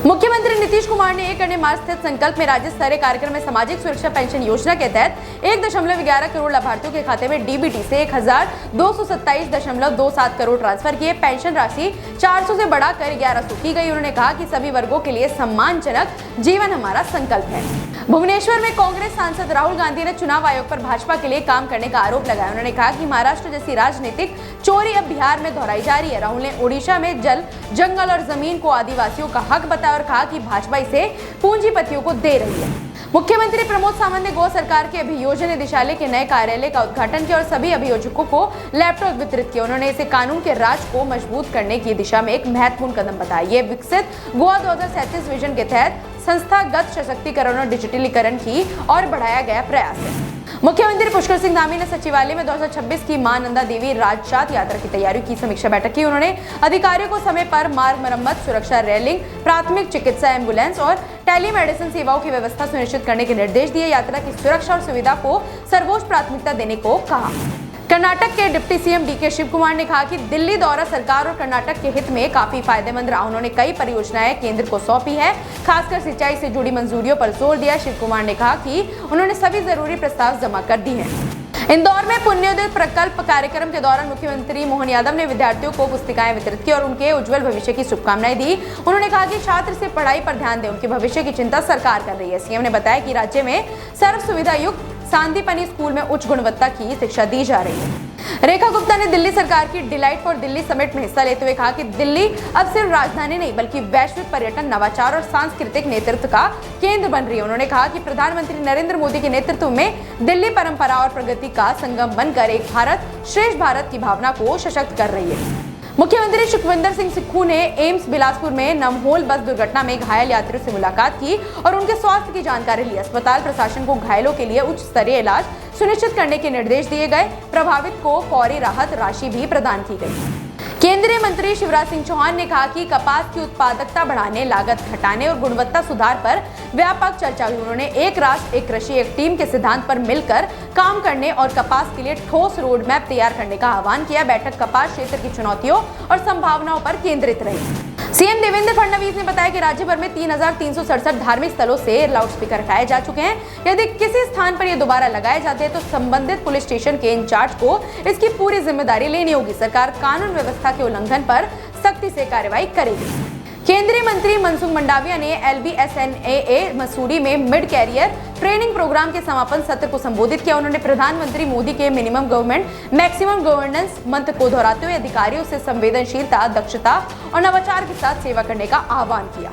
मुख्यमंत्री नीतीश कुमार ने 1 करने मार्च स्थित संकल्प में राज्य स्तरीय कार्यक्रम में सामाजिक सुरक्षा पेंशन योजना के तहत 1.11 करोड़ लाभार्थियों के खाते में डीबीटी से 1227.27 करोड़ ट्रांसफर किए। पेंशन राशि 400 से बढ़ाकर 1100 की गई। उन्होंने कहा कि सभी वर्गों के लिए सम्मानजनक जीवन हमारा संकल्प है। भुवनेश्वर में कांग्रेस सांसद राहुल गांधी ने चुनाव आयोग पर भाजपा के लिए काम करने का आरोप लगाया। उन्होंने कहा कि महाराष्ट्र जैसी राजनीतिक चोरी अब बिहार में दोहराई जा रही है। राहुल ने ओडिशा में जल, जंगल और जमीन को आदिवासियों का हक बताया और कहा कि भाजपा इसे पूंजीपतियों को दे रही है। मुख्यमंत्री प्रमोद सावंत ने गो सरकार के अभियोजन निदेशालय के नए कार्यालय का उद्घाटन किया और सभी अभियोजकों को लैपटॉप वितरित किए। उन्होंने इसे कानून के राज को मजबूत करने की दिशा में एक महत्वपूर्ण कदम बताया। ये विकसित गोवा 2037 विजन के तहत संस्थागत सशक्तिकरण और डिजिटलीकरण की और बढ़ाया गया प्रयास है। मुख्यमंत्री पुष्कर सिंह धामी ने सचिवालय में 2026 की मां नंदा देवी राजजात यात्रा की तैयारियों की समीक्षा बैठक की। उन्होंने अधिकारियों को समय पर मार्ग मरम्मत, सुरक्षा रेलिंग, प्राथमिक चिकित्सा एम्बुलेंस और टेलीमेडिसिन सेवाओं की व्यवस्था सुनिश्चित करने के निर्देश दिए। यात्रा की सुरक्षा और सुविधा को सर्वोच्च प्राथमिकता देने को कहा। कर्नाटक के deputy CM DK Shivakumar ने कहा कि दिल्ली दौरा सरकार और कर्नाटक के हित में काफी फायदेमंद रहा। उन्होंने कई परियोजनाएं केंद्र को सौंपी है, खासकर सिंचाई से जुड़ी मंजूरियों पर जोर दिया। शिव कुमार ने कहा कि उन्होंने सभी जरूरी प्रस्ताव जमा कर दिए हैं। इंदौर में पुण्योदय प्रकल्प कार्यक्रम के दौरान मुख्यमंत्री मोहन यादव ने विद्यार्थियों को पुस्तिकाएं वितरित की और उनके उज्जवल भविष्य की शुभकामनाएं दी। उन्होंने कहा कि छात्र सिर्फ पढ़ाई पर ध्यान दें, उनके भविष्य की चिंता सरकार कर रही है। सीएम ने बताया कि राज्य में सर्व सुविधा युक्त सांदीपनी स्कूल में उच्च गुणवत्ता की शिक्षा दी जा रही है। रेखा गुप्ता ने दिल्ली सरकार की डिलाइट फॉर दिल्ली समिट में हिस्सा लेते हुए कहा कि दिल्ली अब सिर्फ राजधानी नहीं बल्कि वैश्विक पर्यटन, नवाचार और सांस्कृतिक नेतृत्व का केंद्र बन रही है। उन्होंने कहा कि प्रधानमंत्री नरेंद्र मोदी के नेतृत्व में दिल्ली परंपरा और प्रगति का संगम बनकर एक भारत श्रेष्ठ भारत की भावना को सशक्त कर रही है। मुख्यमंत्री सुखविंदर सिंह सुक्खू ने एम्स बिलासपुर में नमहोल बस दुर्घटना में घायल यात्रियों से मुलाकात की और उनके स्वास्थ्य की जानकारी ली। अस्पताल प्रशासन को घायलों के लिए उच्च स्तरीय इलाज सुनिश्चित करने के निर्देश दिए गए। प्रभावित को फौरी राहत राशि भी प्रदान की गई। केंद्रीय मंत्री शिवराज सिंह चौहान ने कहा कि कपास की उत्पादकता बढ़ाने, लागत घटाने और गुणवत्ता सुधार पर व्यापक चर्चा हुई। उन्होंने एक राष्ट्र एक कृषि एक टीम के सिद्धांत पर मिलकर काम करने और कपास के लिए ठोस रोड मैप तैयार करने का आह्वान किया। बैठक कपास क्षेत्र की चुनौतियों और संभावनाओं पर केंद्रित रही। सीएम देवेंद्र फडणवीस ने बताया कि राज्य भर में 3,367 धार्मिक स्थलों से लाउडस्पीकर हटाए जा चुके हैं। यदि किसी स्थान पर ये दोबारा लगाए जाते हैं तो संबंधित पुलिस स्टेशन के इंचार्ज को इसकी पूरी जिम्मेदारी लेनी होगी। सरकार कानून व्यवस्था के उल्लंघन पर सख्ती से कार्रवाई करेगी। केंद्रीय मंत्री मनसुख मंडाविया ने LBSNAA मसूरी में मिड कैरियर ट्रेनिंग प्रोग्राम के समापन सत्र को संबोधित किया। उन्होंने प्रधानमंत्री मोदी के मिनिमम गवर्नमेंट मैक्सिमम गवर्नेंस मंत्र को दोहराते हुए अधिकारियों से संवेदनशीलता, दक्षता और नवाचार के साथ सेवा करने का आह्वान किया।